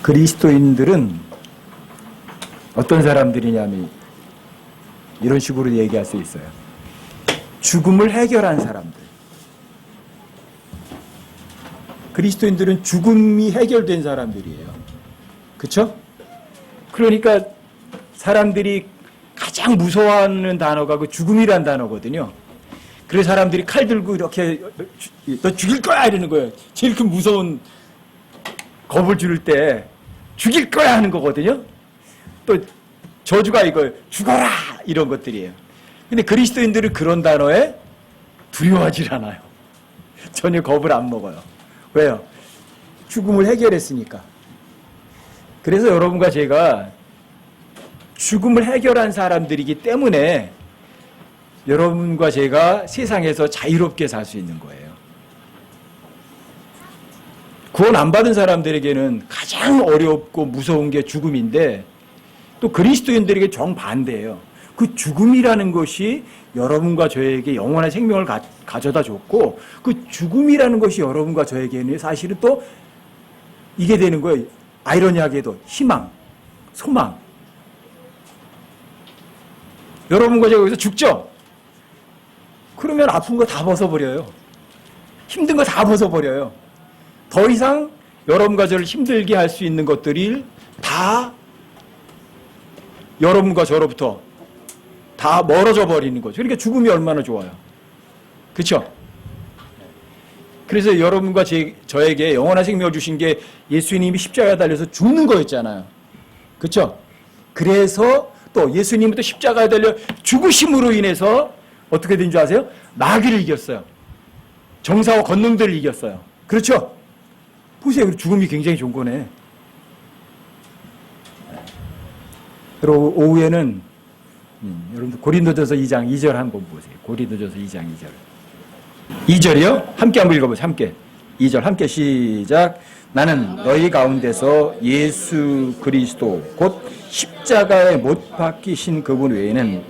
그리스도인들은 어떤 사람들이냐면 이런 식으로 얘기할 수 있어요. 죽음을 해결한 사람들. 그리스도인들은 죽음이 해결된 사람들이에요. 그렇죠? 그러니까 사람들이 가장 무서워하는 단어가 그 죽음이란 단어거든요. 그래서 사람들이 칼 들고 이렇게 너 죽일 거야 이러는 거예요. 제일 큰 무서운 겁을 줄일 때 죽일 거야 하는 거거든요. 또 저주가 이거 죽어라 이런 것들이에요. 근데 그리스도인들은 그런 단어에 두려워하지 않아요. 전혀 겁을 안 먹어요. 왜요? 죽음을 해결했으니까. 그래서 여러분과 제가 죽음을 해결한 사람들이기 때문에 여러분과 제가 세상에서 자유롭게 살 수 있는 거예요. 구원 안 받은 사람들에게는 가장 어렵고 무서운 게 죽음인데 또 그리스도인들에게 정반대예요. 그 죽음이라는 것이 여러분과 저에게 영원한 생명을 가져다 줬고 그 죽음이라는 것이 여러분과 저에게는 사실은 또 이게 되는 거예요. 아이러니하게도 희망, 소망. 여러분과 제가 여기서 죽죠? 그러면 아픈 거 다 벗어버려요. 힘든 거 다 벗어버려요. 더 이상 여러분과 저를 힘들게 할 수 있는 것들이 다 여러분과 저로부터 다 멀어져 버리는 거죠. 그러니까 죽음이 얼마나 좋아요. 그렇죠? 그래서 여러분과 저에게 영원한 생명을 주신 게 예수님이 십자가에 달려서 죽는 거였잖아요. 그렇죠? 그래서 또 예수님은 또 십자가에 달려 죽으심으로 인해서 어떻게 된 줄 아세요? 마귀를 이겼어요. 정사와 권능들을 이겼어요. 그렇죠? 보세요. 죽음이 굉장히 좋은 거네. 그리고 오후에는 여러분들 고린도전서 2장 2절 한번 보세요. 고린도전서 2장 2절. 2절이요? 함께 한번 읽어보세요. 함께. 2절 함께 시작. 나는 너희 가운데서 예수 그리스도 곧 십자가에 못 박히신 그분 외에는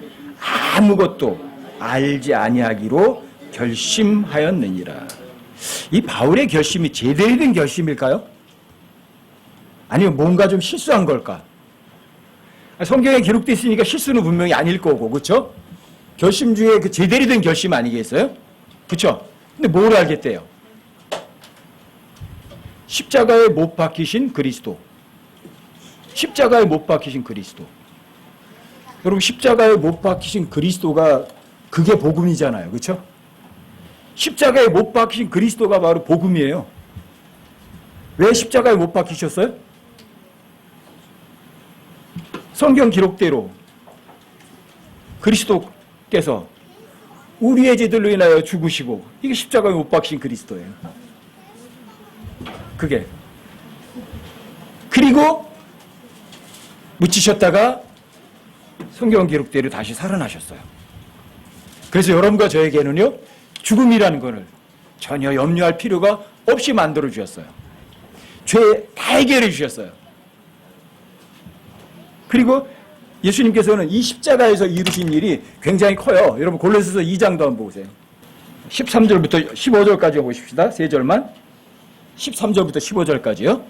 아무것도 알지 아니하기로 결심하였느니라. 이 바울의 결심이 제대로 된 결심일까요? 아니면 뭔가 좀 실수한 걸까? 성경에 기록되어 있으니까 실수는 분명히 아닐 거고, 그렇죠? 결심 중에 그 제대로 된 결심 아니겠어요? 그렇죠? 근데 뭘 알겠대요? 십자가에 못 박히신 그리스도. 십자가에 못 박히신 그리스도. 여러분 십자가에 못 박히신 그리스도가 그게 복음이잖아요. 그렇죠? 십자가에 못 박히신 그리스도가 바로 복음이에요. 왜 십자가에 못 박히셨어요? 성경 기록대로 그리스도께서 우리의 죄들로 인하여 죽으시고 이게 십자가에 못 박히신 그리스도예요. 그게. 그리고 묻히셨다가 성경 기록대로 다시 살아나셨어요. 그래서 여러분과 저에게는요, 죽음이라는 것을 전혀 염려할 필요가 없이 만들어 주셨어요. 죄 다 해결해 주셨어요. 그리고 예수님께서는 이 십자가에서 이루신 일이 굉장히 커요. 여러분 골로새서 2장도 한번 보세요. 13절부터 15절까지 보십시다. 세 절만. 13절부터 15절까지요.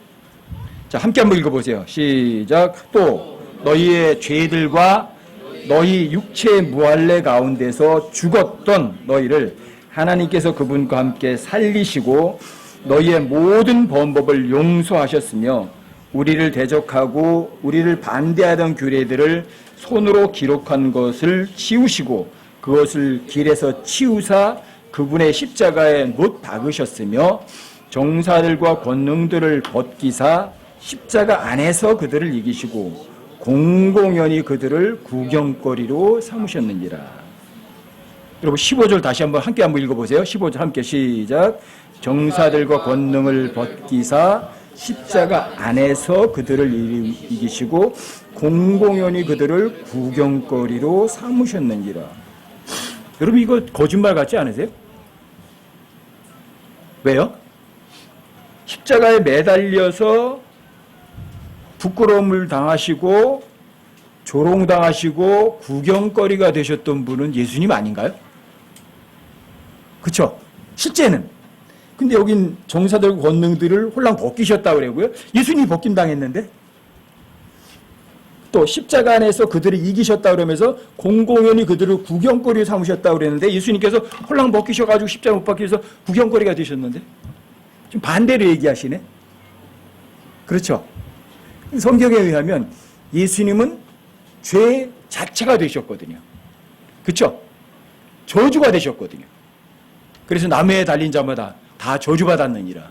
자, 함께 한번 읽어보세요. 시작. 또 너희의 죄들과 너희 육체의 무할례 가운데서 죽었던 너희를 하나님께서 그분과 함께 살리시고 너희의 모든 범법을 용서하셨으며 우리를 대적하고 우리를 반대하던 규례들을 손으로 기록한 것을 치우시고 그것을 길에서 치우사 그분의 십자가에 못 박으셨으며 정사들과 권능들을 벗기사 십자가 안에서 그들을 이기시고 공공연히 그들을 구경거리로 삼으셨느니라. 여러분 15절 다시 한번 함께 한번 읽어보세요. 15절 함께 시작. 정사들과 권능을 벗기사 십자가 안에서 그들을 이기시고 공공연히 그들을 구경거리로 삼으셨느니라. 여러분 이거 거짓말 같지 않으세요? 왜요? 십자가에 매달려서 부끄러움을 당하시고 조롱당하시고 구경거리가 되셨던 분은 예수님 아닌가요? 그렇죠? 실제는 근데 여긴 정사들과 권능들을 홀랑 벗기셨다고 그러고요. 예수님이 벗김 당했는데 또 십자가 안에서 그들을 이기셨다 그러면서 공공연히 그들을 구경거리로 삼으셨다고 그랬는데 예수님께서 홀랑 벗기셔가지고 십자가 못 박혀서 구경거리가 되셨는데 좀 반대로 얘기하시네. 그렇죠. 성경에 의하면 예수님은 죄 자체가 되셨거든요. 그렇죠. 저주가 되셨거든요. 그래서 나무에 달린 자마다 다 저주받았느니라.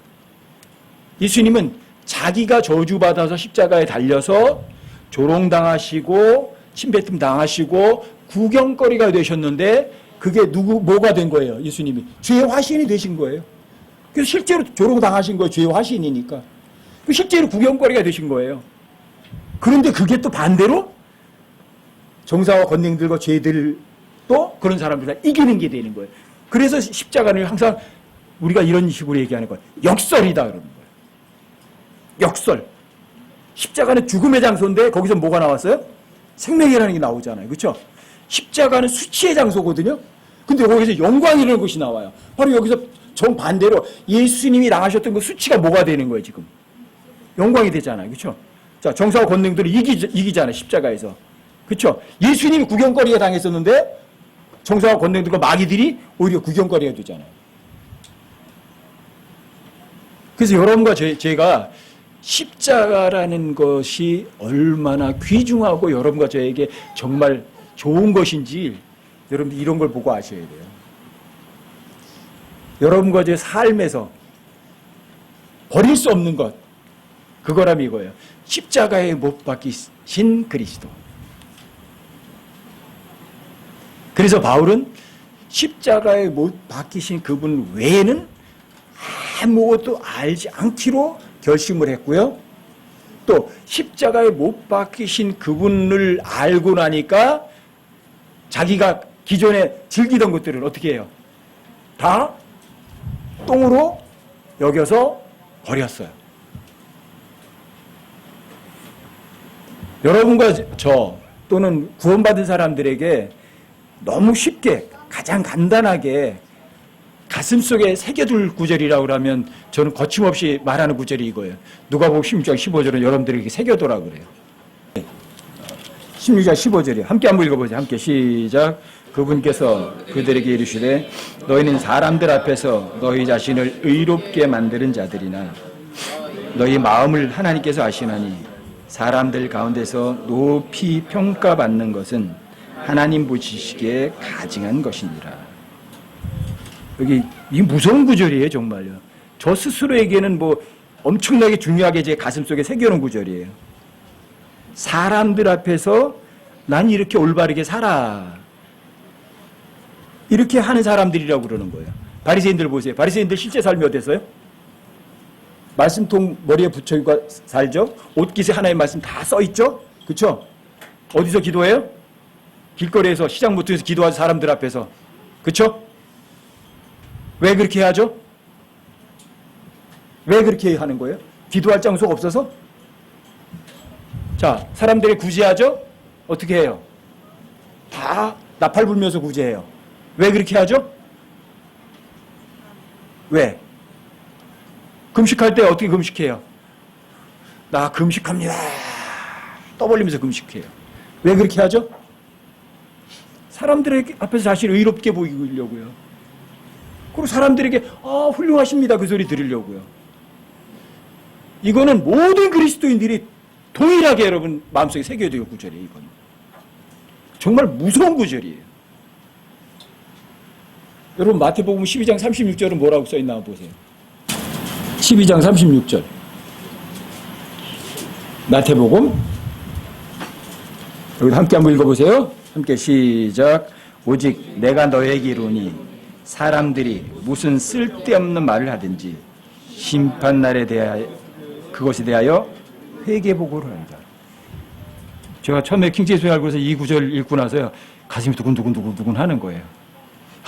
예수님은 자기가 저주받아서 십자가에 달려서 조롱당하시고 침뱉음 당하시고 구경거리가 되셨는데 그게 뭐가 된 거예요? 예수님이 죄의 화신이 되신 거예요. 그래서 실제로 조롱당하신 거예요. 죄의 화신이니까. 실제로 구경거리가 되신 거예요. 그런데 그게 또 반대로 정사와 권능들과 죄들도 그런 사람들 다 이기는 게 되는 거예요. 그래서 십자가를 항상 우리가 이런 식으로 얘기하는 거예요. 역설이다 그러는 거예요. 역설. 십자가는 죽음의 장소인데 거기서 뭐가 나왔어요? 생명이라는 게 나오잖아요. 그렇죠? 십자가는 수치의 장소거든요. 근데 거기서 영광이라는 것이 나와요. 바로 여기서 정반대로 예수님이 당하셨던 그 수치가 뭐가 되는 거예요, 지금? 영광이 되잖아요. 그렇죠? 자, 정사와 권능들을 이기잖아요, 십자가에서. 그렇죠? 예수님이 구경거리가 당했었는데 정사와 권능들과 마귀들이 오히려 구경거리가 되잖아요. 그래서 여러분과 제가 십자가라는 것이 얼마나 귀중하고 여러분과 저에게 정말 좋은 것인지 여러분들 이런 걸 보고 아셔야 돼요. 여러분과 제 삶에서 버릴 수 없는 것, 그거라면 이거예요. 십자가에 못 박히신 그리스도. 그래서 바울은 십자가에 못 박히신 그분 외에는 아무것도 알지 않기로 결심을 했고요. 또 십자가에 못 박히신 그분을 알고 나니까 자기가 기존에 즐기던 것들을 어떻게 해요? 다 똥으로 여겨서 버렸어요. 여러분과 저 또는 구원받은 사람들에게 너무 쉽게 가장 간단하게 가슴속에 새겨둘 구절이라고 하면 저는 거침없이 말하는 구절이 이거예요. 누가복음 16장 15절은 여러분들에게 새겨두라고 그래요. 16장 15절이에요. 함께 한번 읽어보세요. 함께 시작. 그분께서 그들에게 이르시되 너희는 사람들 앞에서 너희 자신을 의롭게 만드는 자들이나 너희 마음을 하나님께서 아시나니 사람들 가운데서 높이 평가받는 것은 하나님 보시기에 가증한 것이니라. 여기 이 무서운 구절이에요, 정말요. 저 스스로에게는 뭐 엄청나게 중요하게 제 가슴속에 새겨놓은 구절이에요. 사람들 앞에서 난 이렇게 올바르게 살아. 이렇게 하는 사람들이라고 그러는 거예요. 바리새인들 보세요. 바리새인들 실제 삶이 어땠어요? 말씀통 머리에 붙여있고 살죠? 옷깃에 하나의 말씀 다 써있죠? 그렇죠? 어디서 기도해요? 길거리에서 시장 모퉁이에서 기도하는 사람들 앞에서. 그렇죠? 왜 그렇게 하죠? 왜 그렇게 하는 거예요? 기도할 장소가 없어서? 자, 사람들이 구제하죠? 어떻게 해요? 다 나팔 불면서 구제해요. 왜 그렇게 하죠? 왜? 금식할 때 어떻게 금식해요? 나 금식합니다. 떠벌리면서 금식해요. 왜 그렇게 하죠? 사람들의 앞에서 자신을 의롭게 보이려고요. 그리고 사람들에게 훌륭하십니다. 그 소리 들으려고요. 이거는 모든 그리스도인들이 동일하게 여러분 마음속에 새겨야 될 구절이에요. 이건 정말 무서운 구절이에요. 여러분 마태복음 12장 36절은 뭐라고 써있나 보세요. 12장 36절 마태복음 여기 함께 한번 읽어보세요. 함께 시작. 오직 내가 너에게 이르노니 사람들이 무슨 쓸데없는 말을 하든지 심판날에 대하여 그것에 대하여 회개보고를 한다. 제가 처음에 킹제이스 알고서 이 구절 읽고 나서요 가슴이 두근두근 하는 거예요.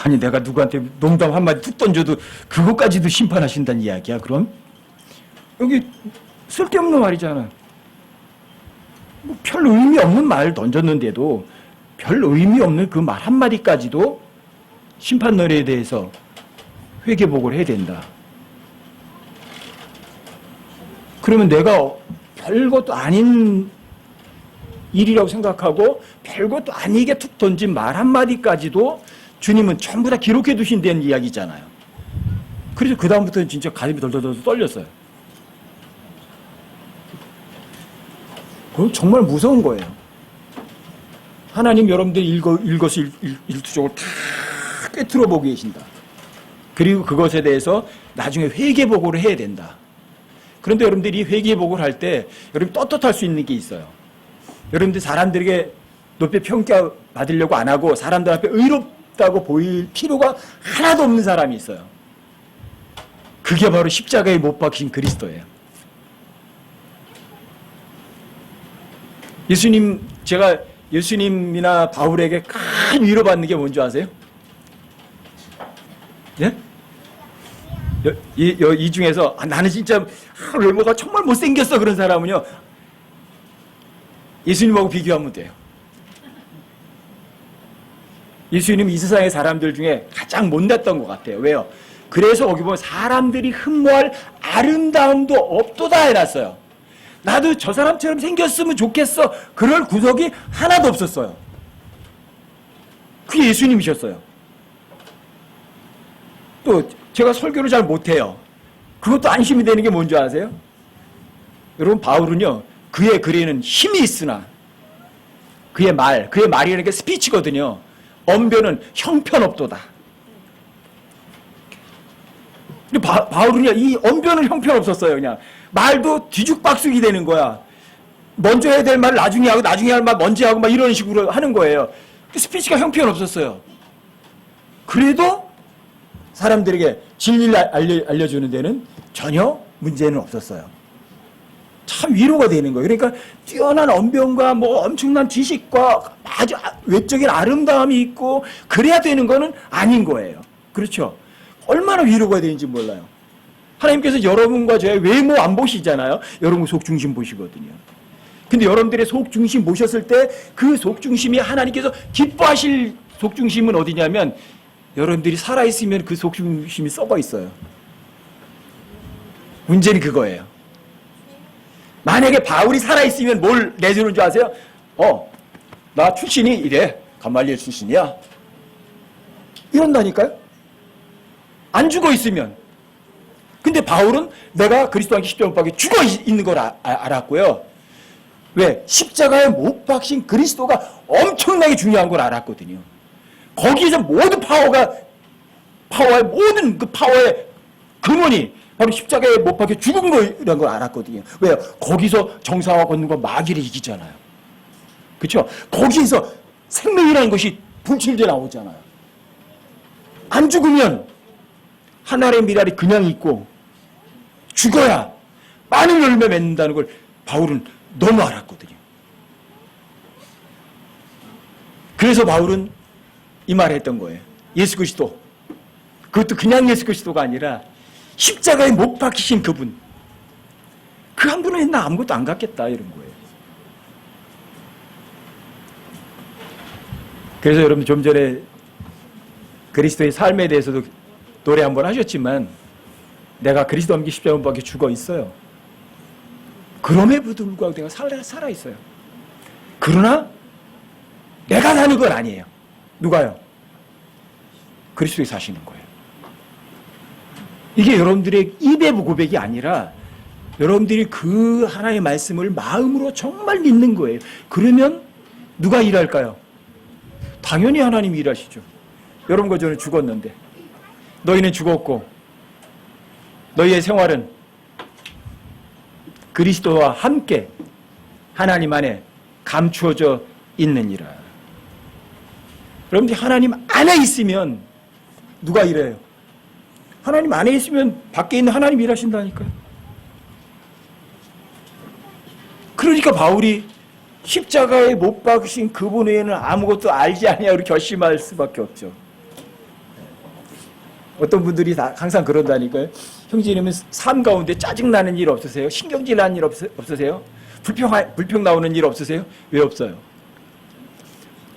아니 내가 누구한테 농담 한마디 툭 던져도 그것까지도 심판하신다는 이야기야. 그럼 여기 쓸데없는 말이잖아. 뭐 별 의미 없는 말 던졌는데도 별 의미 없는 그 말 한마디까지도 심판날에 대해서 회개보고를 해야 된다. 그러면 내가 별것도 아닌 일이라고 생각하고 별것도 아니게 툭 던진 말 한마디까지도 주님은 전부 다 기록해 두신다는 이야기잖아요. 그래서 그 다음부터는 진짜 가슴이 덜덜덜 떨렸어요. 그건 정말 무서운 거예요. 하나님 여러분들이 일거수일투족을 다 꿰뚫어 보고 계신다. 그리고 그것에 대해서 나중에 회개보고를 해야 된다. 그런데 여러분들이 회개보고를 할 때 여러분 떳떳할 수 있는 게 있어요. 여러분들 사람들에게 높이 평가받으려고 안 하고 사람들 앞에 의롭다고 보일 필요가 하나도 없는 사람이 있어요. 그게 바로 십자가에 못 박힌 그리스도예요. 제가 예수님이나 바울에게 큰 위로받는 게 뭔지 아세요? 예? 이 중에서 나는 진짜 외모가 정말 못생겼어 그런 사람은요, 예수님하고 비교하면 돼요. 예수님이 이 세상의 사람들 중에 가장 못났던 것 같아요. 왜요? 그래서 거기 보면 사람들이 흠모할 아름다움도 없도다 해놨어요. 나도 저 사람처럼 생겼으면 좋겠어. 그럴 구석이 하나도 없었어요. 그게 예수님이셨어요. 또 제가 설교를 잘 못해요. 그것도 안심이 되는 게 뭔지 아세요? 여러분, 바울은요, 그의 글에는 힘이 있으나 그의 말이라는 게 스피치거든요. 언변은 형편없도다. 바울은요, 이 언변은 형편없었어요. 그냥 말도 뒤죽박죽이 되는 거야. 먼저 해야 될 말을 나중에 하고 나중에 할 말 먼저 하고 막 이런 식으로 하는 거예요. 스피치가 형편없었어요. 그래도 사람들에게 진리를 알려주는 데는 전혀 문제는 없었어요. 참 위로가 되는 거예요. 그러니까 뛰어난 언변과 뭐 엄청난 지식과 아주 외적인 아름다움이 있고 그래야 되는 거는 아닌 거예요. 그렇죠? 얼마나 위로가 되는지 몰라요. 하나님께서 여러분과 저의 외모 안 보시잖아요. 여러분 속중심 보시거든요. 근데 여러분들의 속중심 보셨을 때 그 속중심이 하나님께서 기뻐하실 속중심은 어디냐면 여러분들이 살아있으면 그 속중심이 썩어 있어요. 문제는 그거예요. 만약에 바울이 살아있으면 뭘 내주는 줄 아세요? 나 출신이 이래. 가말리엘 출신이야. 이런다니까요? 안 죽어 있으면. 근데 바울은 내가 그리스도 안에 십자가에 못 박혀 죽어 있는 걸 알았고요. 왜? 십자가에 못 박힌 그리스도가 엄청나게 중요한 걸 알았거든요. 거기에서 모든 파워의 모든 그 파워의 근원이 바로 십자가에 못 박혀 죽은 거라는 걸 알았거든요. 왜요? 거기서 정사와 권능과 마귀를 이기잖아요. 그렇죠? 거기에서 생명이라는 것이 분출돼 나오잖아요. 안 죽으면 하나님의 미랄이 그냥 있고 죽어야 많은 열매 맺는다는 걸 바울은 너무 알았거든요. 그래서 바울은 이 말을 했던 거예요. 예수 그리스도, 그것도 그냥 예수 그리스도가 아니라 십자가에 못 박히신 그분, 그 한 분은 나 아무것도 안 갖겠다 이런 거예요. 그래서 여러분 좀 전에 그리스도의 삶에 대해서도 노래 한번 하셨지만 내가 그리스도 함께 십자가에 못 박혀 죽어 있어요. 그럼에도 불구하고 내가 살아 있어요. 그러나 내가 사는 건 아니에요. 누가요? 그리스도에 사시는 거예요. 이게 여러분들의 입의 고백이 아니라 여러분들이 그 하나님의 말씀을 마음으로 정말 믿는 거예요. 그러면 누가 일할까요? 당연히 하나님이 일하시죠. 여러분과 저는 죽었는데 너희는 죽었고 너희의 생활은 그리스도와 함께 하나님 안에 감추어져 있느니라. 여러분들이 하나님 안에 있으면 누가 일해요? 하나님 안에 있으면 밖에 있는 하나님 일하신다니까요. 그러니까 바울이 십자가에 못 박으신 그분 외에는 아무것도 알지 아니하고 이렇게 결심할 수밖에 없죠. 어떤 분들이 다 항상 그런다니까요. 형제님은 삶 가운데 짜증나는 일 없으세요? 신경질 나는 일 없으세요? 불평 나오는 일 없으세요? 왜 없어요?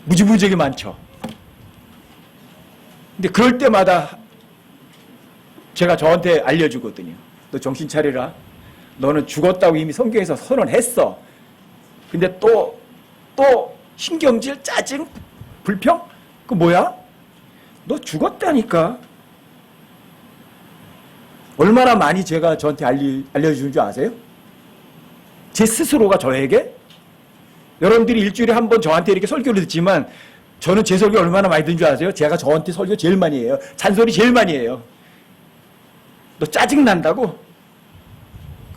무지무지하게 많죠. 근데 그럴 때마다 제가 저한테 알려주거든요. 너 정신 차리라. 너는 죽었다고 이미 성경에서 선언했어. 근데 또 신경질, 짜증, 불평? 그 뭐야? 너 죽었다니까. 얼마나 많이 제가 저한테 알려주는 줄 아세요? 제 스스로가 저에게? 여러분들이 일주일에 한 번 저한테 이렇게 설교를 듣지만 저는 제 설교 얼마나 많이 듣는 줄 아세요? 제가 저한테 설교 제일 많이 해요. 잔소리 제일 많이 해요. 너 짜증난다고?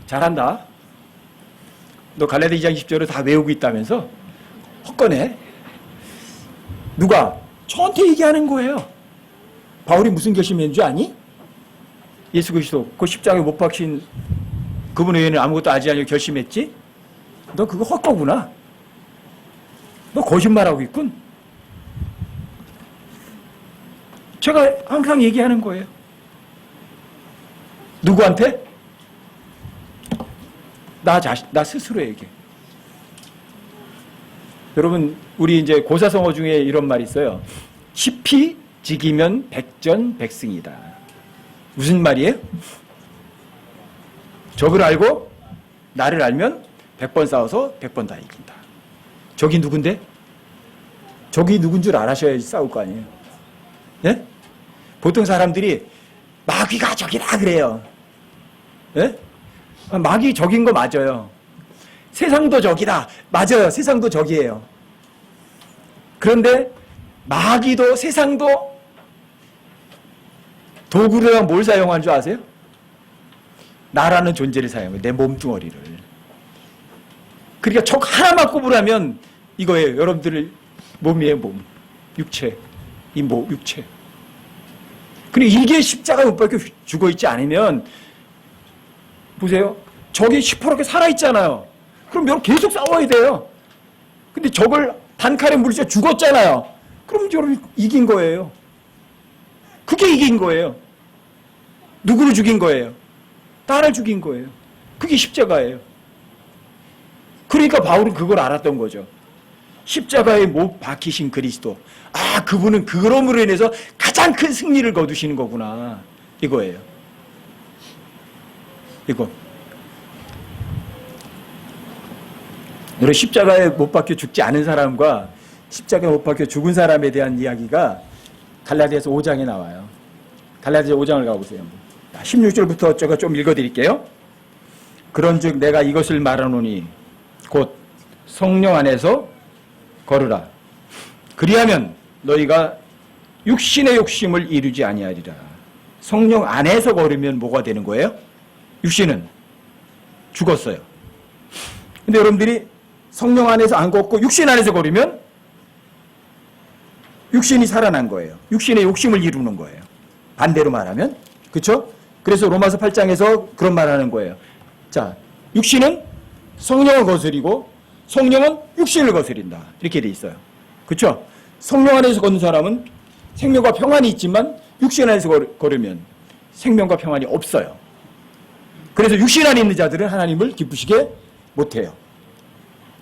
잘한다. 너 갈라디아 2장 20절을 다 외우고 있다면서? 헛거네. 누가? 저한테 얘기하는 거예요. 바울이 무슨 결심했는지 아니? 예수 그리스도 그 십자가에 못 박힌 그분 외에는 아무것도 하지 않으려고 결심했지? 너 그거 헛거구나. 너 거짓말하고 있군. 제가 항상 얘기하는 거예요. 누구한테? 나 스스로에게. 여러분, 우리 이제 고사성어 중에 이런 말이 있어요. 십희직이면 백전백승이다. 무슨 말이에요? 적을 알고 나를 알면 100번 싸워서 100번 다 이긴다. 적이 누군데? 적이 누군 줄 알아셔야지 싸울 거 아니에요. 예? 보통 사람들이 마귀가 적이다 그래요. 예? 마귀 적인 거 맞아요. 세상도 적이다. 맞아요. 세상도 적이에요. 그런데 마귀도 세상도 도구를 뭘 사용하는 줄 아세요? 나라는 존재를 사용해요. 내 몸뚱어리를. 그러니까 적 하나만 꼽으라면 이거예요. 여러분들 몸이에요. 몸. 육체. 이 육체. 그리고 이게 십자가에 못 박혀 죽어있지 않으면 보세요. 적이 시퍼렇게 살아있잖아요. 그럼 여러분 계속 싸워야 돼요. 근데 적을 단칼에 물리쳐 죽었잖아요. 그럼 여러분 이긴 거예요. 그게 이긴 거예요. 누구를 죽인 거예요? 나를 죽인 거예요. 그게 십자가예요. 그러니까 바울은 그걸 알았던 거죠. 십자가에 못 박히신 그리스도. 아, 그분은 그럼으로 인해서 가장 큰 승리를 거두시는 거구나. 이거예요. 이거. 여러분, 십자가에 못 박혀 죽지 않은 사람과 십자가에 못 박혀 죽은 사람에 대한 이야기가 갈라디아서 5장에 나와요. 갈라디아 5장을 가보세요. 16절부터 제가 좀 읽어드릴게요. 그런즉 내가 이것을 말하노니 곧 성령 안에서 걸으라. 그리하면 너희가 육신의 욕심을 이루지 아니하리라. 성령 안에서 걸으면 뭐가 되는 거예요? 육신은 죽었어요. 근데 여러분들이 성령 안에서 안 걷고 육신 안에서 걸으면 육신이 살아난 거예요. 육신의 욕심을 이루는 거예요. 반대로 말하면. 그렇죠? 그래서 로마서 8장에서 그런 말하는 거예요. 자, 육신은 성령을 거스리고 성령은 육신을 거스린다. 이렇게 돼 있어요. 그렇죠? 성령 안에서 걷는 사람은 생명과 평안이 있지만 육신 안에서 걸으면 생명과 평안이 없어요. 그래서 육신 안에 있는 자들은 하나님을 기쁘시게 못해요.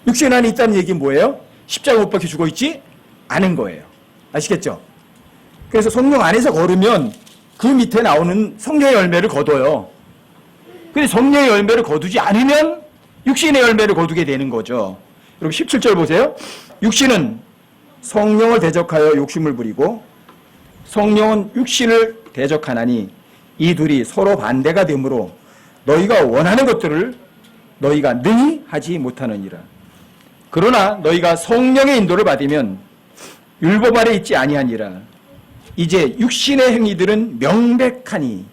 육신 안에 있다는 얘기는 뭐예요? 십자가 못 박혀 죽어 있지 않은 거예요. 아시겠죠? 그래서 성령 안에서 걸으면 그 밑에 나오는 성령의 열매를 거둬요. 근데 성령의 열매를 거두지 않으면 육신의 열매를 거두게 되는 거죠. 여러분 17절 보세요. 육신은 성령을 대적하여 욕심을 부리고 성령은 육신을 대적하나니 이 둘이 서로 반대가 되므로 너희가 원하는 것들을 너희가 능히 하지 못하느니라. 그러나 너희가 성령의 인도를 받으면 율법 아래 있지 아니하니라. 이제 육신의 행위들은 명백하니.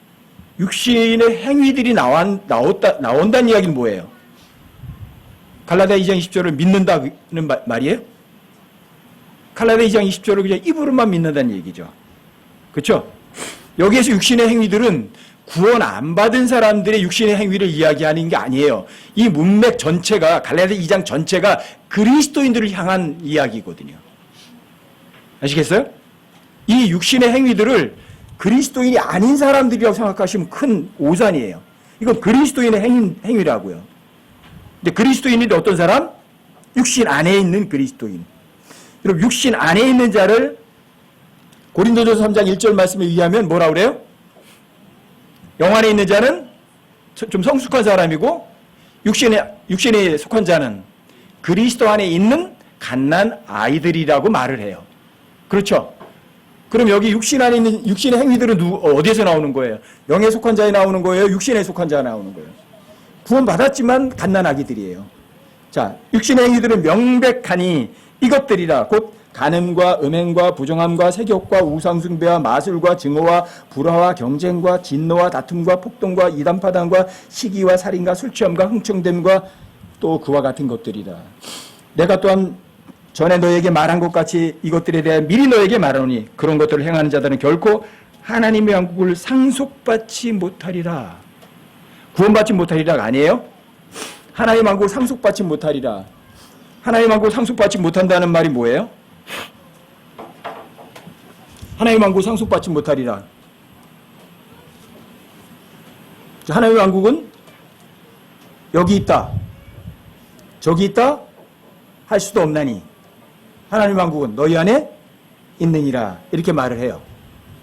육신의 행위들이 나온다는 이야기는 뭐예요? 갈라디아 2장 20절을 믿는다는 말이에요? 갈라디아 2장 20절을 그냥 입으로만 믿는다는 얘기죠. 그렇죠? 여기에서 육신의 행위들은 구원 안 받은 사람들의 육신의 행위를 이야기하는 게 아니에요. 이 문맥 전체가, 갈라디아 2장 전체가 그리스도인들을 향한 이야기거든요. 아시겠어요? 이 육신의 행위들을 그리스도인이 아닌 사람들이라고 생각하시면 큰 오산이에요. 이건 그리스도인의 행위라고요. 근데 그리스도인이 어떤 사람? 육신 안에 있는 그리스도인. 여러분, 육신 안에 있는 자를 고린도전서 3장 1절 말씀에 의하면 뭐라 그래요? 영 안에 있는 자는 좀 성숙한 사람이고 육신에 속한 자는 그리스도 안에 있는 갓난 아이들이라고 말을 해요. 그렇죠? 그럼 여기 육신 안에 있는 육신의 행위들은 어디에서 나오는 거예요? 영에 속한 자에 나오는 거예요? 육신에 속한 자에 나오는 거예요? 구원받았지만 갓난 아기들이에요. 자, 육신의 행위들은 명백하니 이것들이라 곧 간음과 음행과 부정함과 세욕과 우상숭배와 마술과 증오와 불화와 경쟁과 진노와 다툼과 폭동과 이단파당과 시기와 살인과 술취함과 흥청됨과 또 그와 같은 것들이라. 내가 또한 전에 너에게 말한 것 같이 이것들에 대해 미리 너에게 말하노니 그런 것들을 행하는 자들은 결코 하나님의 왕국을 상속받지 못하리라. 구원받지 못하리라가 아니에요? 하나님의 왕국을 상속받지 못하리라. 하나님의 왕국을 상속받지 못한다는 말이 뭐예요? 하나님의 왕국을 상속받지 못하리라. 하나님의 왕국은 여기 있다, 저기 있다 할 수도 없나니 하나님의 왕국은 너희 안에 있느니라. 이렇게 말을 해요.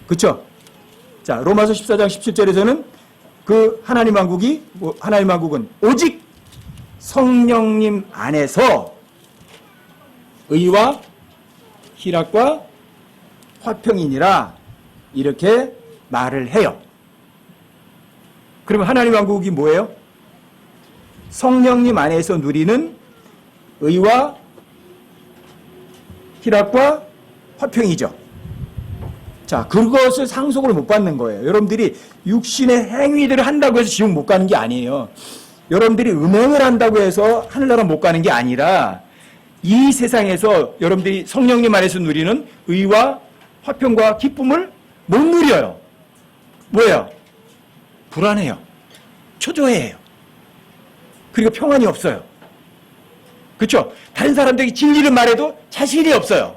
그렇죠? 자, 로마서 14장 17절에서는 그 하나님 왕국은 오직 성령님 안에서 의와 희락과 화평이니라 이렇게 말을 해요. 그러면 하나님 왕국이 뭐예요? 성령님 안에서 누리는 의와 희락과 화평이죠. 자, 그것을 상속을 못 받는 거예요. 여러분들이 육신의 행위들을 한다고 해서 지옥 못 가는 게 아니에요. 여러분들이 음행을 한다고 해서 하늘나라 못 가는 게 아니라 이 세상에서 여러분들이 성령님 안에서 누리는 의와 화평과 기쁨을 못 누려요. 뭐예요? 불안해요. 초조해요. 그리고 평안이 없어요. 그렇죠? 다른 사람들이 진리를 말해도 자신이 없어요.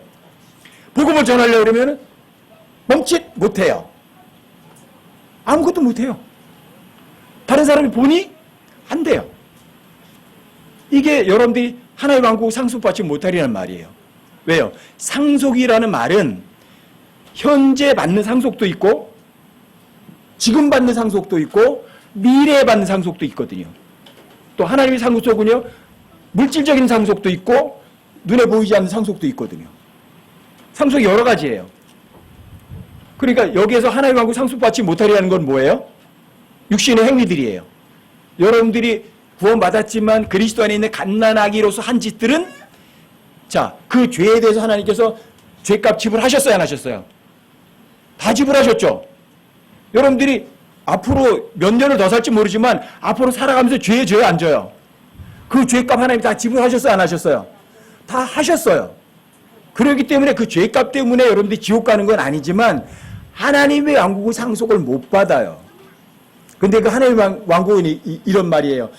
복음을 전하려고 그러면 멈칫 못해요. 아무것도 못해요. 다른 사람이 보니 안 돼요. 이게 여러분들이 하나의 왕국 상속받지 못하리라는 말이에요. 왜요? 상속이라는 말은 현재 받는 상속도 있고 지금 받는 상속도 있고 미래에 받는 상속도 있거든요. 또 하나님의 상속은요, 물질적인 상속도 있고 눈에 보이지 않는 상속도 있거든요. 상속이 여러 가지예요. 그러니까 여기에서 하나의 왕국 상속받지 못하리라는 건 뭐예요? 육신의 행위들이에요. 여러분들이 구원받았지만 그리스도 안에 있는 갓난아기로서 한 짓들은, 자, 그 죄에 대해서 하나님께서 죄값 지불하셨어요, 안 하셨어요? 다 지불하셨죠? 여러분들이 앞으로 몇 년을 더 살지 모르지만 앞으로 살아가면서 죄에 안 져요. 그 죄값 하나님이 다 지불하셨어요, 안 하셨어요? 다 하셨어요. 그렇기 때문에 그 죄값 때문에 여러분들이 지옥 가는 건 아니지만 하나님의 왕국의 상속을 못 받아요. 근데 그 하나님의 왕국은 이런 말이에요.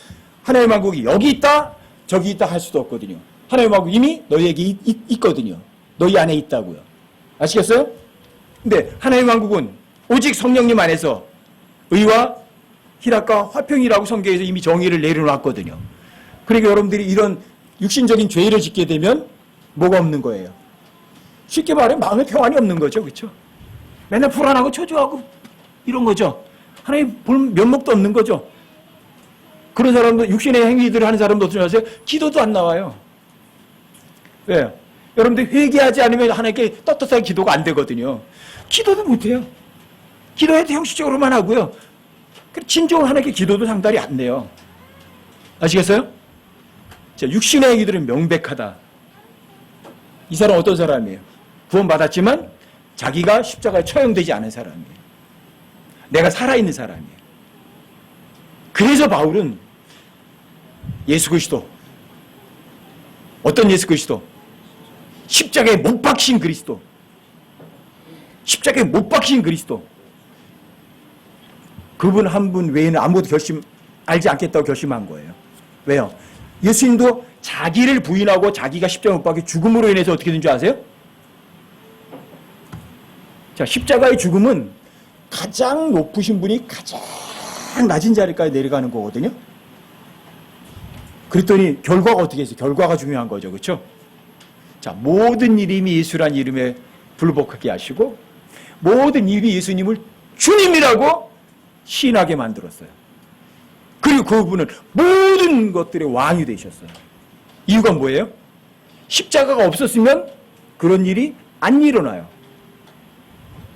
하나님의 왕국이 여기 있다, 저기 있다 할 수도 없거든요. 하나님의 왕국이 이미 너희에게 있거든요. 너희 안에 있다고요. 아시겠어요? 근데 하나님의 왕국은 오직 성령님 안에서 의와 희락과 화평이라고 성경에서 이미 정의를 내려놨거든요. 그러니까 여러분들이 이런 육신적인 죄를 짓게 되면 뭐가 없는 거예요? 쉽게 말해 마음의 평안이 없는 거죠. 그렇죠? 맨날 불안하고 초조하고 이런 거죠. 하나님 볼 면목도 없는 거죠. 그런 사람도, 육신의 행위들을 하는 사람도 어떻게 하세요? 기도도 안 나와요. 왜요? 여러분들 회개하지 않으면 하나님께 떳떳하게 기도가 안 되거든요. 기도도 못해요. 기도해도 형식적으로만 하고요. 진정으로 하나님께 기도도 상달이 안 돼요. 아시겠어요? 자, 육신의 행위들은 명백하다. 이 사람 어떤 사람이에요? 구원받았지만 자기가 십자가에 처형되지 않은 사람이에요. 내가 살아있는 사람이에요. 그래서 바울은 예수 그리스도, 어떤 예수 그리스도? 십자가에 못 박힌 그리스도. 십자가에 못 박힌 그리스도. 그분 한 분 외에는 아무것도 알지 않겠다고 결심한 거예요. 왜요? 예수님도 자기를 부인하고 자기가 십자가에 못 박혀 죽음으로 인해서 어떻게 된 줄 아세요? 자, 십자가의 죽음은 가장 높으신 분이 가장 낮은 자리까지 내려가는 거거든요. 그랬더니 결과가 어떻게 했어요? 결과가 중요한 거죠. 그렇죠? 자, 모든 이름이 예수란 이름에 불복하게 하시고 모든 이름이 예수님을 주님이라고 시인하게 만들었어요. 그리고 그분은 모든 것들의 왕이 되셨어요. 이유가 뭐예요? 십자가가 없었으면 그런 일이 안 일어나요.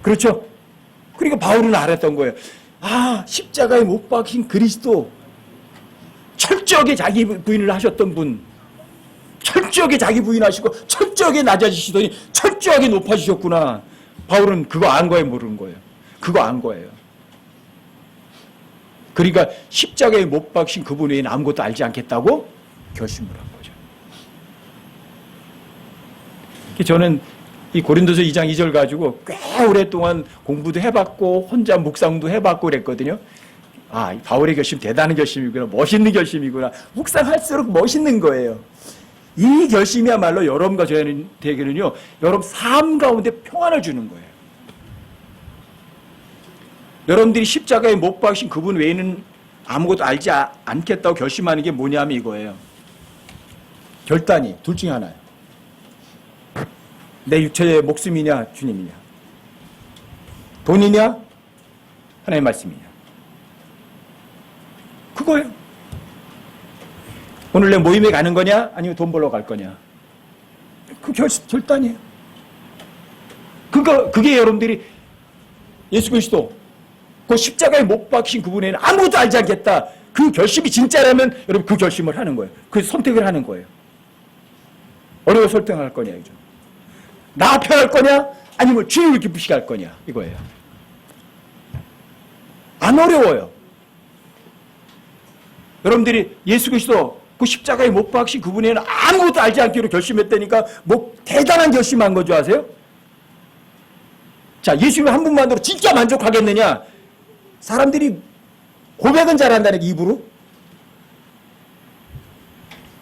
그렇죠? 그러니까 바울은 알았던 거예요. 아, 십자가에 못 박힌 그리스도, 철저하게 자기 부인을 하셨던 분, 철저하게 자기 부인하시고 철저하게 낮아지시더니 철저하게 높아지셨구나. 바울은 그거 안 거예요, 모르는 거예요? 그거 안 거예요. 그러니까 십자가에 못 박힌 그분 외에는 아무것도 알지 않겠다고 결심을 한 거죠. 저는 이 고린도서 2장 2절 가지고 꽤 오랫동안 공부도 해봤고 혼자 묵상도 해봤고 그랬거든요. 아, 바울의 결심 대단한 결심이구나, 멋있는 결심이구나. 묵상할수록 멋있는 거예요. 이 결심이야말로 여러분과 저에게는요, 여러분 삶 가운데 평안을 주는 거예요. 여러분들이 십자가에 못 박힌 그분 외에는 아무것도 알지 않겠다고 결심하는 게 뭐냐면 이거예요. 결단이 둘 중에 하나예요. 내 육체의 목숨이냐 주님이냐, 돈이냐 하나님의 말씀이냐, 그거예요. 오늘 내 모임에 가는 거냐 아니면 돈 벌러 갈 거냐, 그 결단이에요. 그게 여러분들이 예수 그리스도 그 십자가에 못 박힌 그분에는 아무것도 알지 않겠다, 그 결심이 진짜라면 여러분 그 결심을 하는 거예요. 그 선택을 하는 거예요. 어려워 설득할 거냐 이죠. 나 편할 거냐 아니면 주님을 기쁘시게 할 거냐 이거예요. 안 어려워요. 여러분들이 예수 그리스도 그 십자가에 못 박힌 그분에는 아무것도 알지 않기로 결심했다니까 뭐 대단한 결심한 거 줄 아세요? 자, 예수님 한 분만으로 진짜 만족하겠느냐? 사람들이 고백은 잘한다는 게 입으로.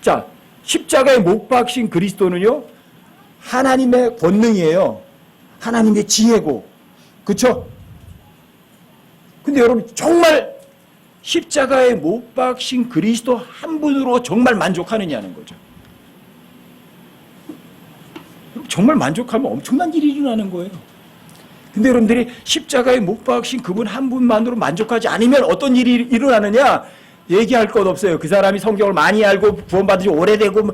자, 십자가에 못 박힌 그리스도는요, 하나님의 권능이에요. 하나님의 지혜고. 그쵸? 근데 여러분, 정말 십자가에 못 박힌 그리스도 한 분으로 정말 만족하느냐는 거죠. 정말 만족하면 엄청난 일이 일어나는 거예요. 근데 여러분들이 십자가에 못 박힌 그분 한 분만으로 만족하지 않으면 어떤 일이 일어나느냐? 얘기할 것 없어요. 그 사람이 성경을 많이 알고 구원받은 지 오래되고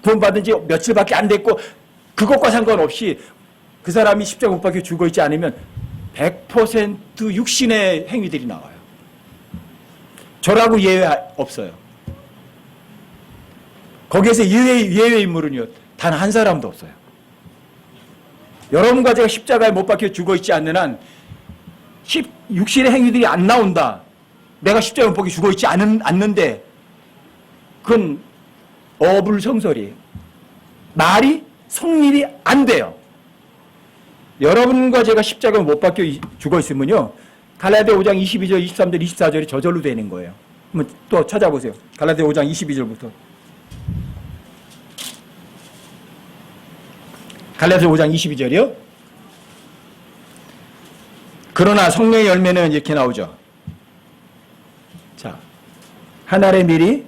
구원받은 지 며칠밖에 안 됐고 그것과 상관없이 그 사람이 십자가 못 박혀 죽어 있지 않으면 100% 육신의 행위들이 나와요. 저라고 예외 없어요. 거기에서 예외 인물은요, 단 한 사람도 없어요. 여러분과 제가 십자가에 못 박혀 죽어 있지 않는 한 육신의 행위들이 안 나온다. 내가 십자가에 못 박혀 죽어 있지 않는데 그건 어불성설이에요. 말이 성립이 안 돼요. 여러분과 제가 십자가에 못 박혀 죽어 있으면요, 갈라디아 5장 22절, 23절, 24절이 저절로 되는 거예요. 한번 또 찾아보세요. 갈라디아 5장 22절부터. 갈라디아 5장 22절이요. 그러나 성령의 열매는 이렇게 나오죠. 자, 한 알의 밀이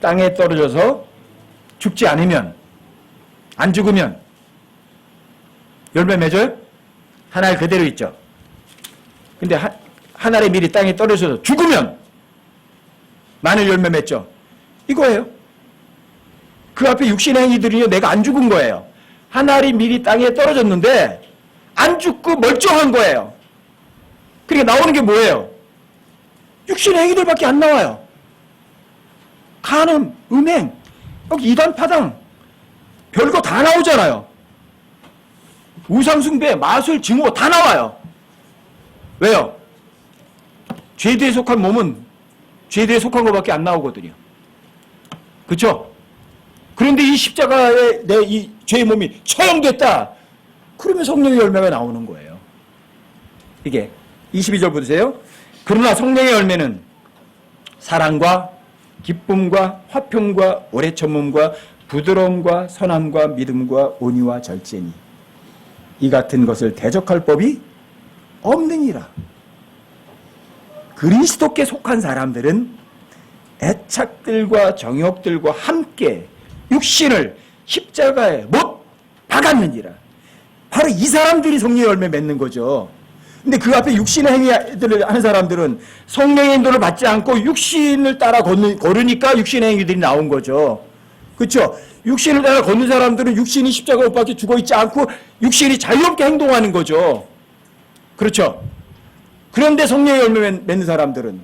땅에 떨어져서 죽지 않으면, 안 죽으면 열매 맺어요? 한 알 그대로 있죠. 근데 한 알의 밀이 땅에 떨어져서 죽으면 마늘 열매 맺죠. 이거예요. 그 앞에 육신의 행위들이요, 내가 안 죽은 거예요. 한 알이 밀이 땅에 떨어졌는데 안 죽고 멀쩡한 거예요. 그러니까 나오는 게 뭐예요? 육신의 행위들밖에 안 나와요. 간음, 음행, 여기 이단, 파당, 별거 다 나오잖아요. 우상숭배, 마술, 증오 다 나와요. 왜요? 죄대에 속한 몸은 죄대에 속한 것밖에 안 나오거든요. 그렇죠? 그런데 이 십자가에 내 이 죄의 몸이 처형됐다. 그러면 성령의 열매가 나오는 거예요. 이게 22절 보세요. 그러나 성령의 열매는 사랑과 기쁨과 화평과 오래 참음과 부드러움과 선함과 믿음과 온유와 절제니 이 같은 것을 대적할 법이 없느니라. 그리스도께 속한 사람들은 애착들과 정욕들과 함께 육신을 십자가에 못 박았느니라. 바로 이 사람들이 성령의 열매 맺는 거죠. 근데 그 앞에 육신의 행위들을 하는 사람들은 성령의 인도를 받지 않고 육신을 따라 걸으니까 육신의 행위들이 나온 거죠. 그렇죠? 육신을 따라 걷는 사람들은 육신이 십자가 못 박혀 죽어 있지 않고 육신이 자유롭게 행동하는 거죠. 그렇죠? 그런데 성령의 열매 맺는 사람들은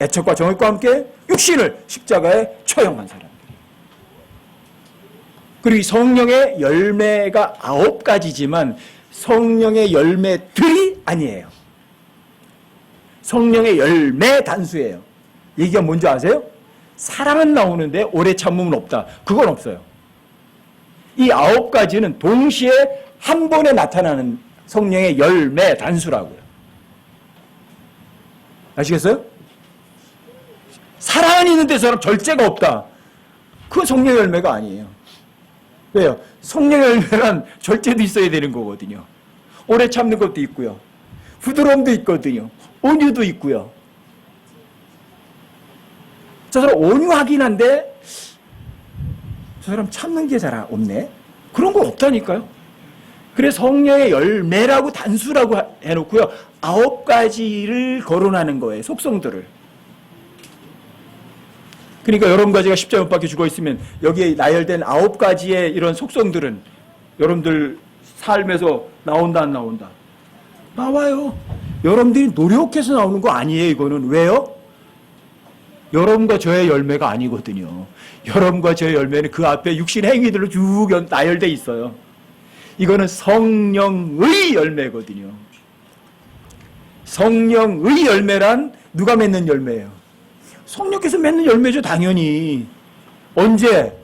애착과 정욕과 함께 육신을 십자가에 처형한 사람들. 그리고 성령의 열매가 9가지지만 성령의 열매들이 아니에요. 성령의 열매 단수예요. 얘기가 뭔지 아세요? 사랑은 나오는데 오래 참음은 없다. 그건 없어요. 이 9가지는 동시에 한 번에 나타나는 성령의 열매 단수라고요. 아시겠어요? 사랑은 있는데 사람 절제가 없다. 그건 성령의 열매가 아니에요. 왜요? 성령의 열매란 절제도 있어야 되는 거거든요. 오래 참는 것도 있고요. 부드러움도 있거든요. 온유도 있고요. 저 사람 온유하긴 한데 저 사람 참는 게 잘 없네. 그런 거 없다니까요. 그래서 성령의 열매라고 단수라고 해놓고요. 9가지를 거론하는 거예요. 속성들을. 그러니까 여러분과 제가 십자가 못 박혀 죽어 있으면 여기에 나열된 9가지의 이런 속성들은 여러분들 삶에서 나온다 안 나온다? 나와요. 여러분들이 노력해서 나오는 거 아니에요. 이거는. 왜요? 여러분과 저의 열매가 아니거든요. 여러분과 저의 열매는 그 앞에 육신 행위들로 쭉 나열돼 있어요. 이거는 성령의 열매거든요. 성령의 열매란 누가 맺는 열매예요? 성령께서 맺는 열매죠, 당연히. 언제?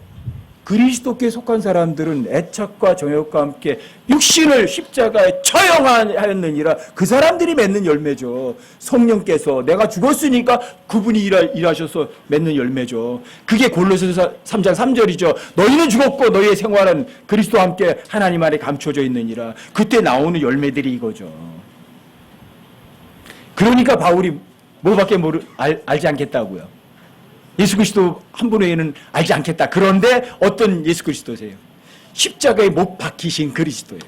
그리스도께 속한 사람들은 애착과 정욕과 함께 육신을 십자가에 처형하였느니라. 그 사람들이 맺는 열매죠. 성령께서 내가 죽었으니까 그분이 일하셔서 맺는 열매죠. 그게 골로새서 3장 3절이죠. 너희는 죽었고 너희의 생활은 그리스도와 함께 하나님 안에 감춰져 있느니라. 그때 나오는 열매들이 이거죠. 그러니까 바울이 뭐밖에 알지 않겠다고요. 예수 그리스도 한 분 외에는 알지 않겠다. 그런데 어떤 예수 그리스도세요? 십자가에 못 박히신 그리스도예요.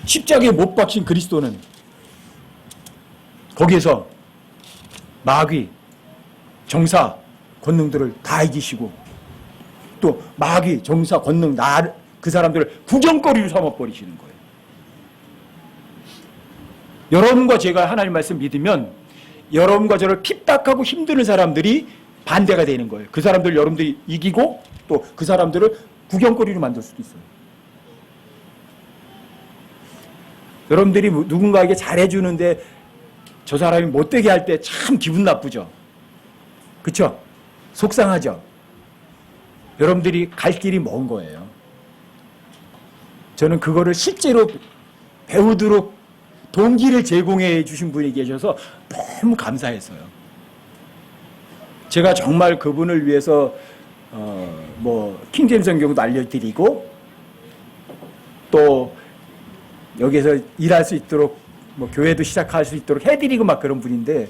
십자가에 못 박힌 그리스도는 거기에서 마귀, 정사, 권능들을 다 이기시고 또 마귀, 정사, 권능, 그 사람들을 구경거리로 삼아버리시는 거예요. 여러분과 제가 하나님 말씀 믿으면 여러분과 저를 핍박하고 힘드는 사람들이 반대가 되는 거예요. 그 사람들 여러분들이 이기고 또 그 사람들을 구경거리로 만들 수도 있어요. 여러분들이 누군가에게 잘해주는데 저 사람이 못되게 할 때 참 기분 나쁘죠. 그렇죠? 속상하죠. 여러분들이 갈 길이 먼 거예요. 저는 그거를 실제로 배우도록 동기를 제공해 주신 분이 계셔서 너무 감사했어요. 제가 정말 그분을 위해서 킹제임스 성경도 알려드리고 또 여기서 일할 수 있도록 교회도 시작할 수 있도록 해드리고 막 그런 분인데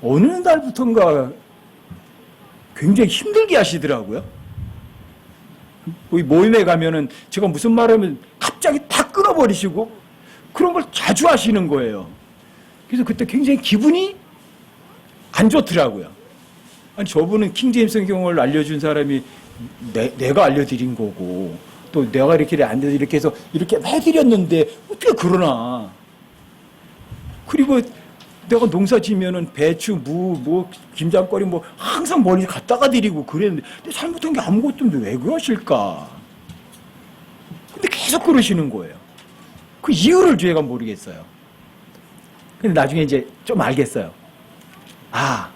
어느 날부터인가 굉장히 힘들게 하시더라고요. 모임에 가면은 제가 무슨 말하면 갑자기 다 끊어버리시고 그런 걸 자주 하시는 거예요. 그래서 그때 굉장히 기분이 안 좋더라고요. 아니 저분은 킹제임스 성경을 알려준 사람이 내가 알려드린 거고 또 내가 이렇게 안 돼서 이렇게 해서 이렇게 해드렸는데 어떻게 그러나. 그리고 내가 농사 지면은 배추, 무, 김장거리 항상 머리 갖다가 드리고 그랬는데 잘못한 게 아무것도 없는데 왜 그러실까? 근데 계속 그러시는 거예요. 그 이유를 제가 모르겠어요. 근데 나중에 이제 좀 알겠어요. 아,